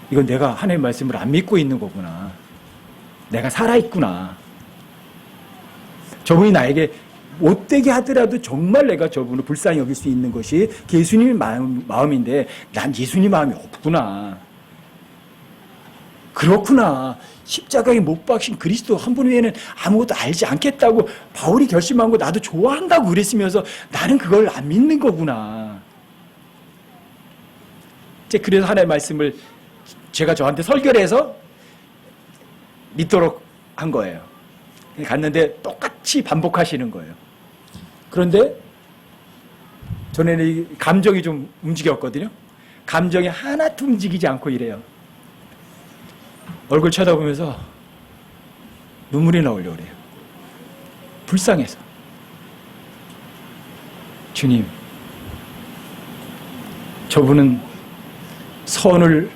이건 내가 하나님의 말씀을 안 믿고 있는 거구나. 내가 살아있구나. 저분이 나에게 못되게 하더라도 정말 내가 저분을 불쌍히 여길 수 있는 것이 예수님의 마음인데 난 예수님 마음이 없구나. 그렇구나. 십자가에 못 박힌 그리스도 한 분 외에는 아무것도 알지 않겠다고 바울이 결심한 거 나도 좋아한다고 그랬으면서 나는 그걸 안 믿는 거구나. 그래서 하나님의 말씀을 제가 저한테 설교를 해서 믿도록 한 거예요. 갔는데 똑같이 반복하시는 거예요. 그런데 전에는 이 감정이 좀 움직였거든요. 감정이 하나도 움직이지 않고 이래요. 얼굴 쳐다보면서 눈물이 나오려고 그래요. 불쌍해서. 주님, 저분은 선을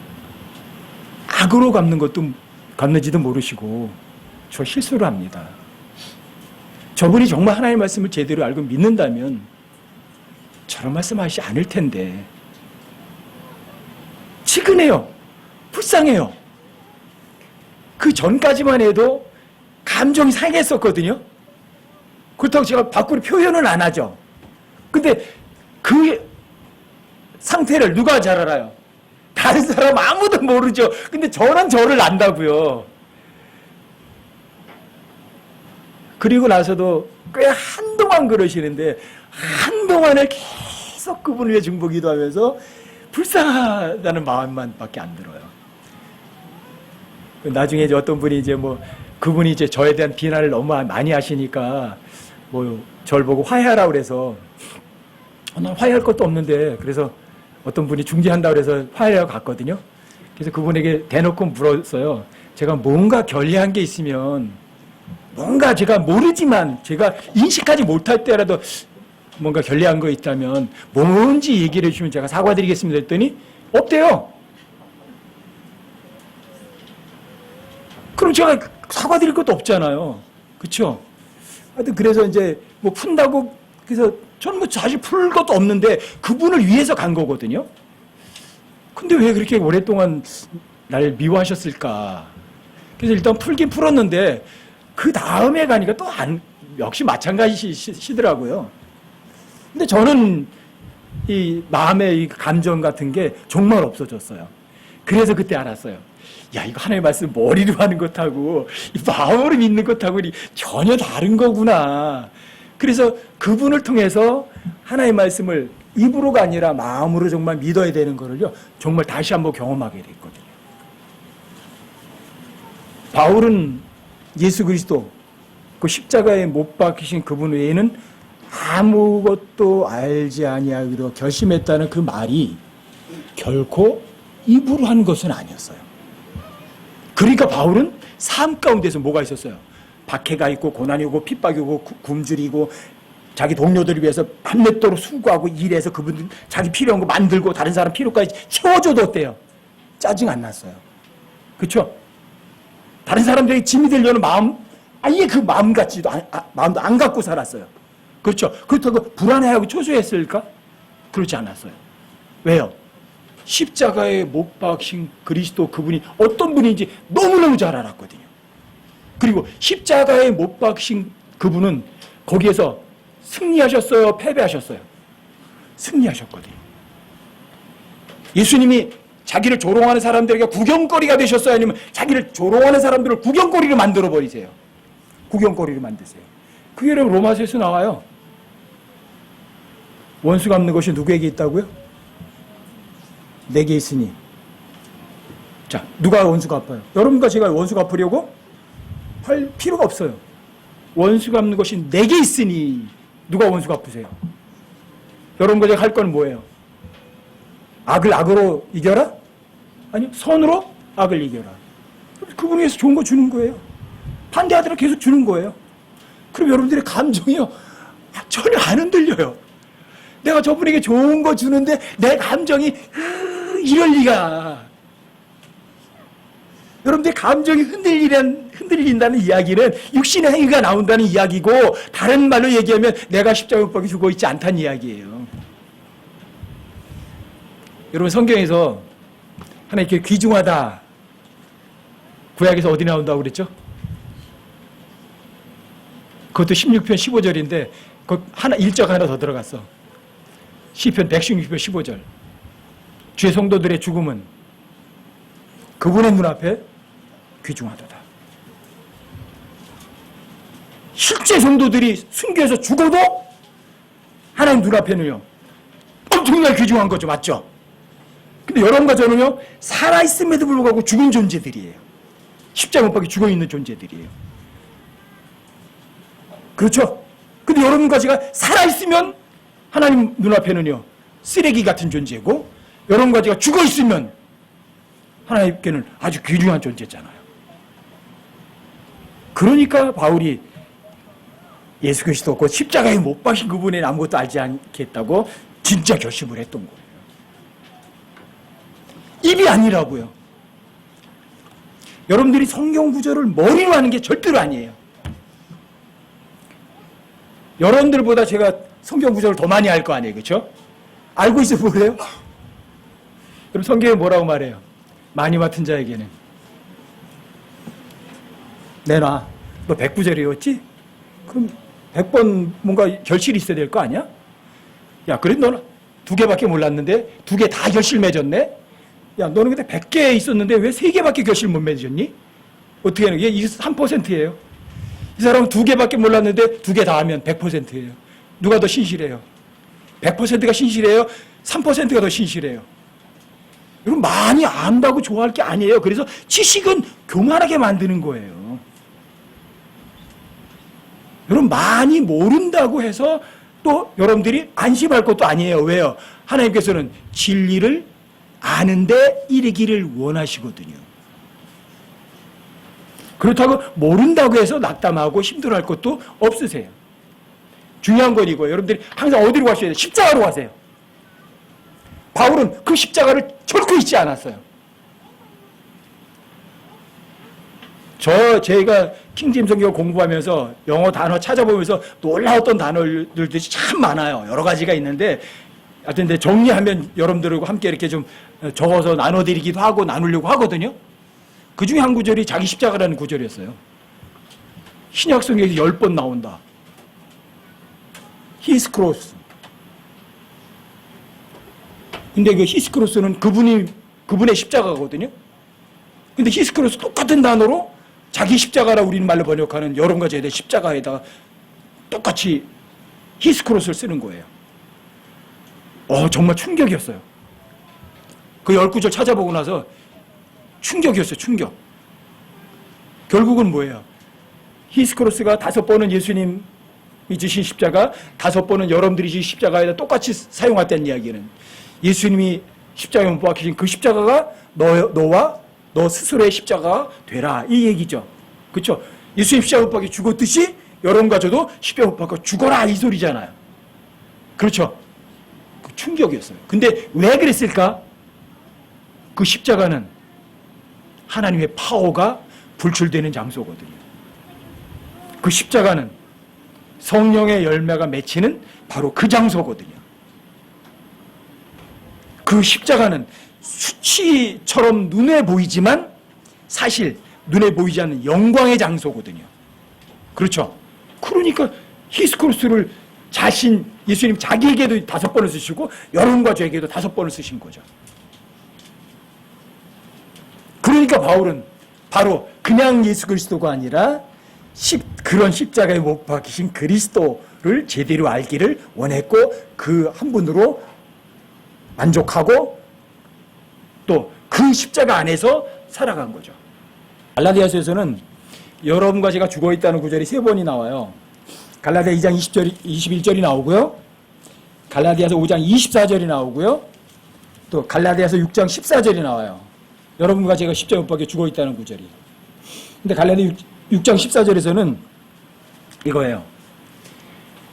악으로 갚는지도 모르시고 저 실수를 합니다. 저분이 정말 하나님의 말씀을 제대로 알고 믿는다면 저런 말씀하시지 않을 텐데 치근해요. 불쌍해요. 그 전까지만 해도 감정이 상했었거든요. 그렇다고 제가 밖으로 표현은 안 하죠. 근데 그 상태를 누가 잘 알아요? 다른 사람 아무도 모르죠. 근데 저는 저를 안다고요. 그리고 나서도 꽤 한동안 그러시는데 한동안을 계속 그분을 위해 중보기도 하면서 불쌍하다는 마음만 밖에 안 들어요. 나중에 이제 어떤 분이 이제 뭐 그분이 이제 저에 대한 비난을 너무 많이 하시니까 뭐 저를 보고 화해하라고 그래서 난 화해할 것도 없는데 그래서 어떤 분이 중재한다고 그래서 화해하고 갔거든요. 그래서 그분에게 대놓고 물었어요. 제가 뭔가 결례한 게 있으면 뭔가 제가 모르지만 제가 인식하지 못할 때라도 뭔가 결례한 거 있다면 뭔지 얘기를 해주시면 제가 사과드리겠습니다 했더니 없대요. 그럼 제가 사과드릴 것도 없잖아요. 그렇죠? 하여튼 그래서 이제 뭐 푼다고 그래서 저는 뭐 사실 풀 것도 없는데 그분을 위해서 간 거거든요. 근데 왜 그렇게 오랫동안 날 미워하셨을까? 그래서 일단 풀긴 풀었는데 그 다음에 가니까 또 역시 마찬가지시더라고요. 근데 저는 이 마음의 이 감정 같은 게 정말 없어졌어요. 그래서 그때 알았어요. 야, 이거 하나님의 말씀 머리로 하는 것하고 이 마음으로 믿는 것하고 전혀 다른 거구나. 그래서 그분을 통해서 하나님의 말씀을 입으로가 아니라 마음으로 정말 믿어야 되는 거를요, 정말 다시 한번 경험하게 됐거든요. 바울은 예수 그리스도, 그 십자가에 못 박히신 그분 외에는 아무것도 알지 아니하기로 결심했다는 그 말이 결코 입으로 한 것은 아니었어요. 그러니까 바울은 삶 가운데서 뭐가 있었어요? 박해가 있고 고난이 오고 핍박이 오고 굶주리고 자기 동료들을 위해서 밤늦도록 수고하고 일해서 그분들 자기 필요한 거 만들고 다른 사람 필요까지 채워줘도 어때요? 짜증 안 났어요. 그렇죠? 다른 사람들이 짐이 되려는 마음, 아예 그 마음 같지도 마음도 안 갖고 살았어요. 그렇죠? 그렇다고 불안해하고 초조했을까? 그렇지 않았어요. 왜요? 십자가에 못 박힌 그리스도 그분이 어떤 분인지 너무너무 잘 알았거든요. 그리고 십자가에 못 박힌 그분은 거기에서 승리하셨어요? 패배하셨어요? 승리하셨거든요. 예수님이 자기를 조롱하는 사람들에게 구경거리가 되셨어요? 아니면 자기를 조롱하는 사람들을 구경거리로 만들어버리세요? 구경거리로 만드세요. 그게 로마서에서 나와요. 원수 갚는 것이 누구에게 있다고요? 내게 있으니. 자, 누가 원수 갚아요? 여러분과 제가 원수 갚으려고 할 필요가 없어요. 원수 갚는 것이 내게 있으니 누가 원수 갚으세요? 여러분과 제가 할 건 뭐예요? 악을 악으로 이겨라? 아니, 선으로 악을 이겨라. 그분을 위해서 좋은 거 주는 거예요. 반대하더라도 계속 주는 거예요. 그럼 여러분들의 감정이요, 전혀 안 흔들려요. 내가 저분에게 좋은 거 주는데 내 감정이 이럴 리가. 여러분들의 감정이 흔들린다는 이야기는 육신의 행위가 나온다는 이야기고, 다른 말로 얘기하면 내가 십자가 못 박혀 죽어 있지 않다는 이야기예요. 여러분, 성경에서 하나님께 귀중하다, 구약에서 어디 나온다고 그랬죠? 그것도 16편 15절인데 그 하나 일자가 하나 더 들어갔어. 시편 116편 15절. 주의 성도들의 죽음은 그분의 눈앞에 귀중하도다. 실제 성도들이 순교해서 죽어도 하나님 눈앞에는요 엄청나게 귀중한 거죠. 맞죠? 근데 여러분과 저는요 살아있음에도 불구하고 죽은 존재들이에요. 십자가 못 박혀 죽어있는 존재들이에요. 그렇죠? 근데 여러분과 제가 살아있으면 하나님 눈앞에는요, 쓰레기 같은 존재고, 여러분 가지가 죽어 있으면 하나님께는 아주 귀중한 존재잖아요. 그러니까 바울이 예수 그리스도 없고 십자가에 못 박힌 그분의 아무것도 알지 않겠다고 진짜 결심을 했던 거예요. 입이 아니라고요. 여러분들이 성경 구절을 머리로 하는 게 절대로 아니에요. 여러분들보다 제가 성경 구절을 더 많이 알 거 아니에요. 그렇죠? 알고 있어 보세요. 그럼 성경에 뭐라고 말해요? 많이 맡은 자에게는 내놔. 너 100구절이었지? 그럼 100번 뭔가 결실이 있어야 될 거 아니야? 야, 그래 너는 2개밖에 몰랐는데 2개 다 결실 맺었네? 야, 너는 그때 100개 있었는데 왜 3개밖에 결실 못 맺었니? 어떻게 하는 게 3%예요. 이 사람은 2개밖에 몰랐는데 2개 다 하면 100%예요. 누가 더 신실해요? 100%가 신실해요? 3%가 더 신실해요? 여러분, 많이 안다고 좋아할 게 아니에요. 그래서 지식은 교만하게 만드는 거예요. 여러분, 많이 모른다고 해서 또 여러분들이 안심할 것도 아니에요. 왜요? 하나님께서는 진리를 아는데 이르기를 원하시거든요. 그렇다고 모른다고 해서 낙담하고 힘들어할 것도 없으세요. 중요한 건 이거예요. 여러분들이 항상 어디로 가셔야 돼요? 십자가로 가세요. 바울은 그 십자가를 결코 잊지 않았어요. 제가 킹제임 성경 공부하면서 영어 단어 찾아보면서 놀라웠던 단어들이 참 많아요. 여러 가지가 있는데, 하여튼 정리하면 여러분들하고 함께 이렇게 좀 적어서 나눠드리기도 하고 나누려고 하거든요. 그 중에 한 구절이 자기 십자가라는 구절이었어요. 신약 성경에서 10번 나온다. His cross. 근데 그 His cross는 그분의 십자가거든요. 근데 His cross 똑같은 단어로 자기 십자가라 우리는 말로 번역하는 여러 가지에 대해 십자가에다가 똑같이 His cross를 쓰는 거예요. 정말 충격이었어요. 그 10구절 찾아보고 나서 충격이었어요. 충격. 결국은 뭐예요? His cross가 5번은 예수님이 지신 십자가, 5번은 여러분들이 지신 십자가에다 똑같이 사용했다는 이야기는 예수님이 십자가에 못 박히신 그 십자가가 너와 너 스스로의 십자가가 되라, 이 얘기죠. 그렇죠? 예수님 십자가 못 박혀 죽었듯이 여러분과 저도 십자가 못 박혀 죽어라, 이 소리잖아요. 그렇죠? 그 충격이었어요. 근데 왜 그랬을까? 그 십자가는 하나님의 파워가 불출되는 장소거든요. 그 십자가는 성령의 열매가 맺히는 바로 그 장소거든요. 그 십자가는 수치처럼 눈에 보이지만 사실 눈에 보이지 않는 영광의 장소거든요. 그렇죠? 그러니까 히스크로스를 예수님 자기에게도 5번을 쓰시고 여러분과 저에게도 5번을 쓰신 거죠. 그러니까 바울은 바로 그냥 예수 그리스도가 아니라 그런 십자가에 못 박히신 그리스도를 제대로 알기를 원했고 그 한 분으로 만족하고 또 그 십자가 안에서 살아간 거죠. 갈라디아서에서는 여러분과 제가 죽어있다는 구절이 3번이 나와요. 갈라디아 2장 21절이 나오고요. 갈라디아서 5장 24절이 나오고요. 또 갈라디아서 6장 14절이 나와요. 여러분과 제가 십자가 못 박혀 죽어있다는 구절이. 근데 갈라디아 6장 14절에서는 이거예요.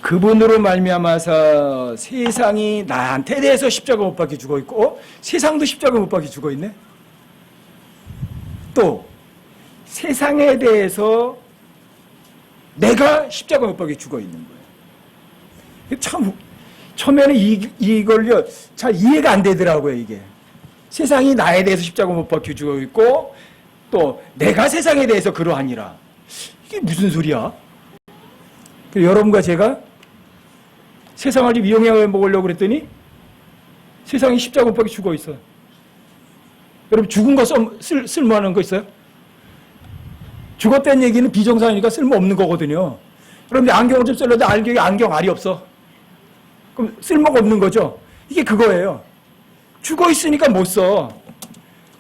그분으로 말미암아서 세상이 나한테 대해서 십자가 못 박혀 죽어있고 세상도 십자가 못 박혀 죽어있네. 또 세상에 대해서 내가 십자가 못 박혀 죽어있는 거예요. 참 처음에는 이걸요 잘 이해가 안 되더라고요. 이게 세상이 나에 대해서 십자가 못 박혀 죽어있고 또 내가 세상에 대해서 그러하니라. 이게 무슨 소리야? 여러분과 제가 세상을 좀 이용해 먹으려고 그랬더니 세상이 십자가 못 박혀 죽어 있어. 여러분 죽은 거 쓸모하는 거 있어요? 죽었다는 얘기는 비정상이니까 쓸모없는 거거든요. 여러분 안경을 좀 쓰려는데 안경 알이 없어. 그럼 쓸모가 없는 거죠. 이게 그거예요. 죽어 있으니까 못 써.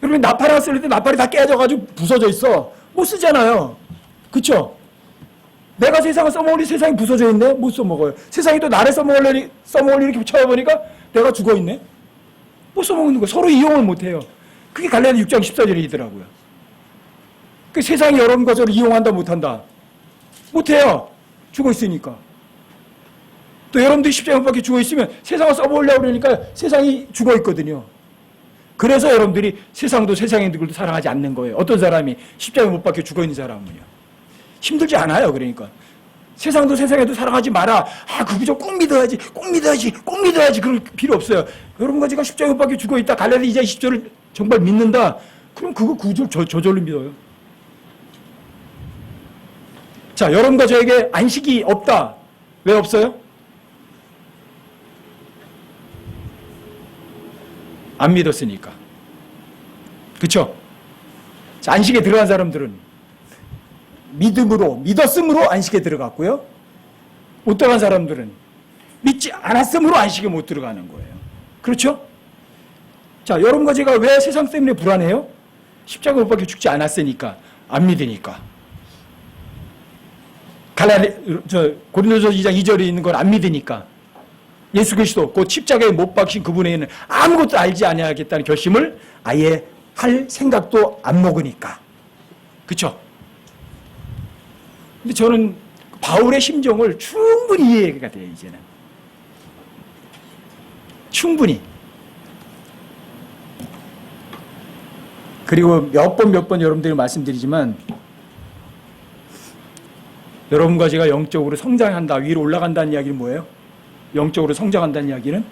여러분 나팔 하나 쓸 때 나팔이 다 깨져가지고 부서져 있어. 못 쓰잖아요. 그쵸? 내가 세상을 써먹으니 세상이 부서져 있네? 못 써먹어요. 세상이 또 나를 써먹으려니 이렇게 쳐다보니까 내가 죽어 있네? 못 써먹는 거예요. 서로 이용을 못 해요. 그게 갈라디아 6장 14절이더라고요. 그 세상이 여러분과 저를 이용한다 못한다? 못 해요. 죽어 있으니까. 또 여러분들이 십자가에 못 박혀 죽어 있으면 세상을 써먹으려고 그러니까 세상이 죽어 있거든요. 그래서 여러분들이 세상도 세상인들도 사랑하지 않는 거예요. 어떤 사람이 십자가에 못 박혀 죽어 있는 사람은요. 힘들지 않아요. 그러니까 세상도 세상에도 사랑하지 마라. 그거 좀 꼭 믿어야지, 꼭 믿어야지, 꼭 믿어야지. 그럴 필요 없어요. 여러분과 제가 십자가에 못 박혀 죽어 있다. 갈라디아 2장 20절을 정말 믿는다. 그럼 그거 구절 저절로 믿어요. 자, 여러분과 저에게 안식이 없다. 왜 없어요? 안 믿었으니까. 그쵸? 자, 안식에 들어간 사람들은 믿었음으로 안식에 들어갔고요. 못 들어간 사람들은 믿지 않았음으로 안식에 못 들어가는 거예요. 그렇죠? 자, 여러분과 제가 왜 세상 때문에 불안해요? 십자가 못 박혀 죽지 않았으니까, 안 믿으니까. 고린도서 2장 2절에 있는 걸 안 믿으니까. 예수 그리스도 곧 십자가에 못 박힌 그분에게는 아무것도 알지 아니하겠다는 결심을 아예 할 생각도 안 먹으니까. 그렇죠? 근데 저는 바울의 심정을 충분히 이해가 돼요. 이제는 충분히. 그리고 몇 번 여러분들이 말씀드리지만 여러분과 제가 영적으로 성장한다, 위로 올라간다는 이야기는 뭐예요? 영적으로 성장한다는 이야기는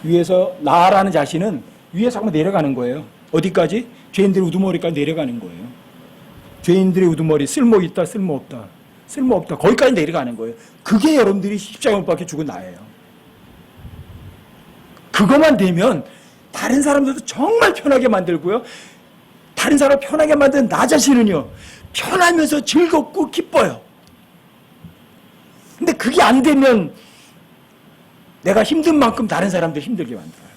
위에서 나라는 자신은 위에서 한번 내려가는 거예요. 어디까지? 죄인들의 우두머리까지 내려가는 거예요. 죄인들의 우두머리, 쓸모있다, 쓸모없다, 쓸모없다, 거기까지 내려가는 거예요. 그게 여러분들이 십자가에 못 박혀 죽은 나예요. 그것만 되면 다른 사람들도 정말 편하게 만들고요. 다른 사람을 편하게 만든 나 자신은요, 편하면서 즐겁고 기뻐요. 근데 그게 안 되면 내가 힘든 만큼 다른 사람들 힘들게 만들어요.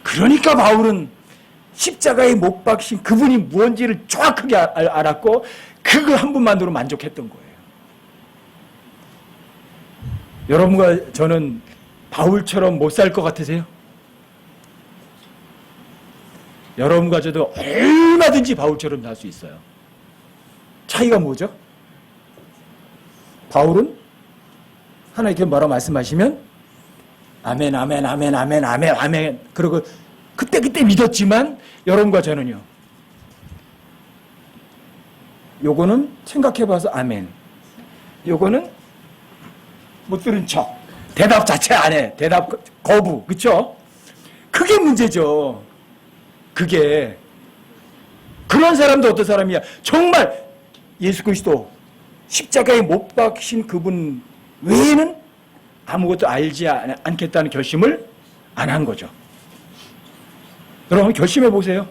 그러니까 바울은 십자가에 못 박힌 그분이 무언지를 정확하게 알았고 그거 한 분만으로 만족했던 거예요. 여러분과 저는 바울처럼 못 살 것 같으세요? 여러분과 저도 얼마든지 바울처럼 살 수 있어요. 차이가 뭐죠? 바울은 하나님께 뭐라 말씀하시면 아멘, 아멘, 아멘, 아멘, 아멘, 아멘. 그리고 그때 믿었지만 여러분과 저는요. 요거는 생각해봐서 아멘. 요거는 못 들은 척. 대답 자체 안 해. 대답 거부. 그쵸? 그게 문제죠. 그게. 그런 사람도 어떤 사람이야. 정말 예수 그리스도 십자가에 못 박힌 그분 외에는 아무것도 알지 않겠다는 결심을 안 한 거죠. 여러분 결심해 보세요.